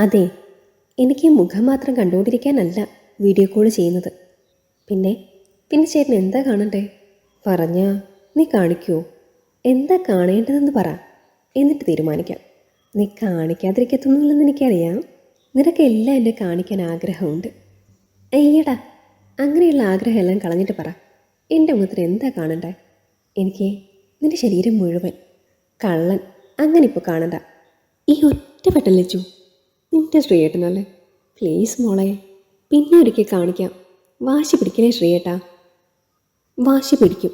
അതെ, എനിക്ക് മുഖം മാത്രം കണ്ടുകൊണ്ടിരിക്കാനല്ല വീഡിയോ കോൾ ചെയ്യുന്നത്. പിന്നെ പിന്നെ ചേട്ടൻ എന്താ കാണണ്ടേ? പറഞ്ഞാ നീ കാണിക്കുമോ? എന്താ കാണേണ്ടതെന്ന് പറ, എന്നിട്ട് തീരുമാനിക്കാം. നീ കാണിക്കാതിരിക്കത്തൊന്നുമില്ലെന്ന് എനിക്കറിയാം. നിനക്ക് എല്ലാം എന്നെ കാണിക്കാൻ ആഗ്രഹമുണ്ട്. അയ്യടാ, അങ്ങനെയുള്ള ആഗ്രഹമെല്ലാം കളഞ്ഞിട്ട് പറ, എൻ്റെ മുഖത്തിന് എന്താ കാണണ്ടേ? എനിക്ക് നിൻ്റെ ശരീരം മുഴുവൻ. കള്ളൻ, അങ്ങനെ ഇപ്പോൾ കാണണ്ട. ഈ ഒറ്റ പെട്ടൽ ലച്ചു, നിൻ്റെ ശ്രീയേട്ടനല്ലേ? പ്ലീസ് മോളെ, പിന്നെ ഒരിക്കൽ കാണിക്കാം. വാശി പിടിക്കലേ ശ്രീയേട്ടാ. വാശി പിടിക്കും.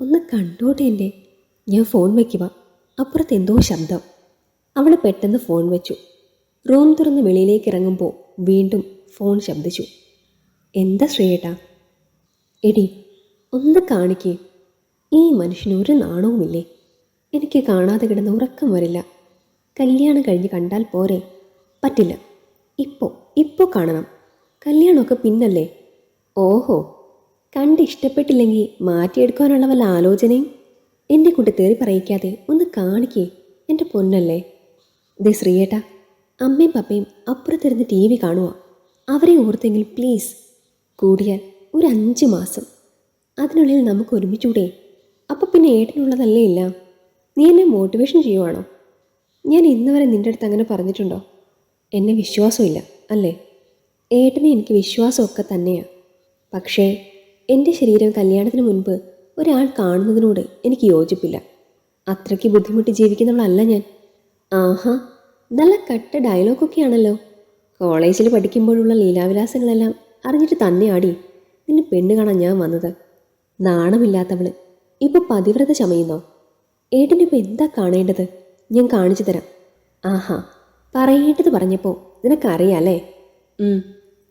ഒന്ന് കണ്ടോട്ടെ എൻ്റെ. ഞാൻ ഫോൺ വയ്ക്കുക. അപ്പുറത്ത് എന്തോ ശബ്ദം. അവൾ പെട്ടെന്ന് ഫോൺ വെച്ചു. റൂം തുറന്ന് വെളിയിലേക്ക് ഇറങ്ങുമ്പോൾ വീണ്ടും ഫോൺ ശബ്ദിച്ചു. എന്താ ശ്രീയേട്ടാ? എടി, ഒന്ന് കാണിക്കേ. ഈ മനുഷ്യന് ഒരു നാണവുമില്ലേ? എനിക്ക് കാണാതെ കിടന്ന് ഉറക്കം വരില്ല. കല്യാണം കഴിഞ്ഞ് കണ്ടാൽ പോരെ? പറ്റില്ല. ഇപ്പോൾ കാണണം. കല്യാണമൊക്കെ പിന്നല്ലേ? ഓഹോ, കണ്ട് ഇഷ്ടപ്പെട്ടില്ലെങ്കിൽ മാറ്റിയെടുക്കാനുള്ള വല്ല ആലോചനയും? എൻ്റെ കൂട്ടി തേറി പറയിക്കാതെ ഒന്ന് കാണിക്കേ, എൻ്റെ പൊന്നല്ലേ. ദേ ശ്രീയേട്ടാ, അമ്മയും പപ്പയും അപ്പുറത്തിരുന്ന് ടി വി കാണുക. അവരെ ഓർത്തെങ്കിൽ പ്ലീസ്. കൂടിയാൽ ഒരു 5 മാസം, അതിനുള്ളിൽ നമുക്ക് ഒരുമിച്ചൂടെ? അപ്പം പിന്നെ ഏട്ടനുള്ളതല്ലേ ഇല്ല. നീ എന്നെ മോട്ടിവേഷൻ ചെയ്യുവാണോ? ഞാൻ ഇന്ന് വരെ നിൻ്റെ അടുത്ത് അങ്ങനെ പറഞ്ഞിട്ടുണ്ടോ? എന്നെ വിശ്വാസമില്ല അല്ലേ? ഏട്ടനെ എനിക്ക് വിശ്വാസമൊക്കെ തന്നെയാണ്. പക്ഷേ എൻ്റെ ശരീരം കല്യാണത്തിന് മുൻപ് ഒരാൾ കാണുന്നതിനോട് എനിക്ക് യോജിപ്പില്ല. അത്രയ്ക്ക് ബുദ്ധിമുട്ടി ജീവിക്കുന്നവളല്ല ഞാൻ. ആഹാ, നല്ല കട്ട ഡയലോഗൊക്കെയാണല്ലോ. കോളേജിൽ പഠിക്കുമ്പോഴുള്ള ലീലാവിലാസങ്ങളെല്ലാം അറിഞ്ഞിട്ട് തന്നെയാടി നിന്നെ പെണ്ണ് കാണാൻ ഞാൻ വന്നത്. നാണമില്ലാത്തവള് ഇപ്പോൾ പതിവ്രത ചമയുന്നോ? ഏട്ടനിപ്പോൾ എന്താ കാണേണ്ടത്? ഞാൻ കാണിച്ചു തരാം. ആഹാ, പറയേണ്ടത് പറഞ്ഞപ്പോൾ നിനക്കറിയാലേ?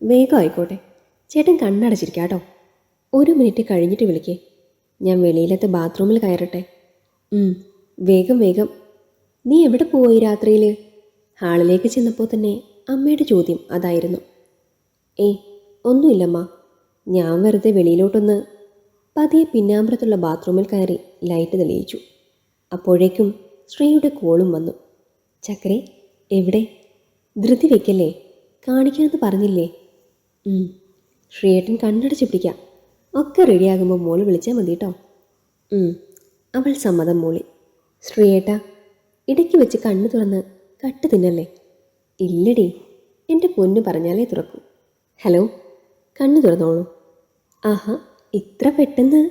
വേഗം ആയിക്കോട്ടെ. ചേട്ടൻ കണ്ണടച്ചിരിക്കാം കേട്ടോ. 1 മിനിറ്റ് കഴിഞ്ഞിട്ട് വിളിക്കേ. ഞാൻ വെളിയിലത്തെ ബാത്റൂമിൽ കയറട്ടെ. വേഗം വേഗം. നീ എവിടെ പോയി രാത്രിയിൽ? ഹാളിലേക്ക് ചെന്നപ്പോൾ തന്നെ അമ്മയുടെ ചോദ്യം അതായിരുന്നു. ഒന്നുമില്ലമ്മ, ഞാൻ വെറുതെ വെളിയിലോട്ടൊന്ന്. പതിയെ പിന്നാമ്പുറത്തുള്ള ബാത്റൂമിൽ കയറി ലൈറ്റ് തെളിയിച്ചു. അപ്പോഴേക്കും ശ്രീയുടെ കോളും വന്നു. ചക്കരെ, എവിടെ? ധൃതി വെക്കല്ലേ, കാണിക്കാമെന്ന് പറഞ്ഞില്ലേ? ശ്രീയേട്ടൻ കണ്ണടച്ച് പിടിക്കാം. ഒക്കെ റെഡിയാകുമ്പോൾ മോള് വിളിച്ചാൽ മതി കേട്ടോ. അവൾ സമ്മതം മൂളി. ശ്രീയേട്ടാ, ഇടയ്ക്ക് വെച്ച് കണ്ണു തുറന്ന് കട്ട് തിന്നല്ലേ? ഇല്ലടി, എൻ്റെ പൊന്നു പറഞ്ഞാലേ തുറക്കൂ. ഹലോ, കണ്ണു തുറന്നോളൂ. ആഹാ, ഇത്ര പെട്ടെന്ന്?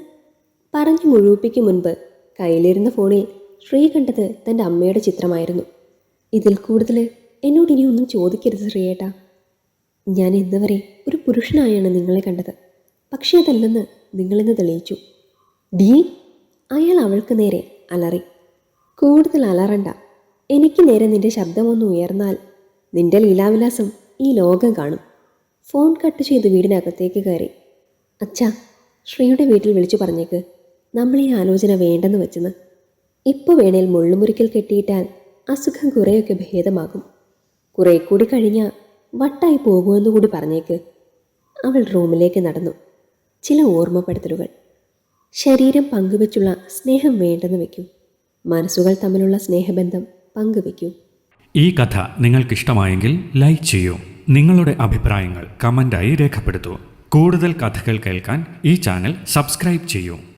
പറഞ്ഞു മുഴുവിപ്പിക്കും മുൻപ് കയ്യിലിരുന്ന ഫോണിൽ ശ്രീ കണ്ടത് തൻ്റെ അമ്മയുടെ ചിത്രമായിരുന്നു. ഇതിൽ കൂടുതൽ എന്നോട് ഇനി ഒന്നും ചോദിക്കരുത് ശ്രീയേട്ടാ. ഞാൻ ഇന്ന് വരെ ഒരു പുരുഷനായാണ് നിങ്ങളെ കണ്ടത്. പക്ഷേ അതല്ലെന്ന് നിങ്ങളിന്ന് തെളിയിച്ചു. ഡീ, അയാൾ അവൾക്ക് നേരെ അലറി. കൂടുതൽ അലറണ്ട. എനിക്ക് നേരെ നിന്റെ ശബ്ദമൊന്ന് ഉയർന്നാൽ നിന്റെ ലീലാവിലാസം ഈ ലോകം കാണും. ഫോൺ കട്ട് ചെയ്ത് വീടിനകത്തേക്ക് കയറി. അച്ഛാ, ശ്രീയുടെ വീട്ടിൽ വിളിച്ചു പറഞ്ഞേക്ക് നമ്മൾ ഈ ആലോചന വേണ്ടെന്ന് വെച്ചെന്ന്. ഇപ്പോൾ വേണേൽ മുള്ളുമുറിക്കൽ കെട്ടിയിട്ടാൽ അസുഖം കുറേയൊക്കെ ഭേദമാകും. കുറേ കൂടി കഴിഞ്ഞാൽ വട്ടായി പോകുമെന്ന് കൂടി പറഞ്ഞേക്ക്. അവൾ റൂമിലേക്ക് നടന്നു. ചില ഓർമ്മപ്പെടുത്തലുകൾ. ശരീരം പങ്കുവെച്ചുള്ള സ്നേഹം വേണ്ടെന്ന് വയ്ക്കൂ. മനസ്സുകൾ തമ്മിലുള്ള സ്നേഹബന്ധം പങ്കുവെക്കൂ. ഈ കഥ നിങ്ങൾക്കിഷ്ടമായെങ്കിൽ ലൈക്ക് ചെയ്യൂ. നിങ്ങളുടെ അഭിപ്രായങ്ങൾ കമൻ്റായി രേഖപ്പെടുത്തൂ. കൂടുതൽ കഥകൾ കേൾക്കാൻ ഈ ചാനൽ സബ്സ്ക്രൈബ് ചെയ്യൂ.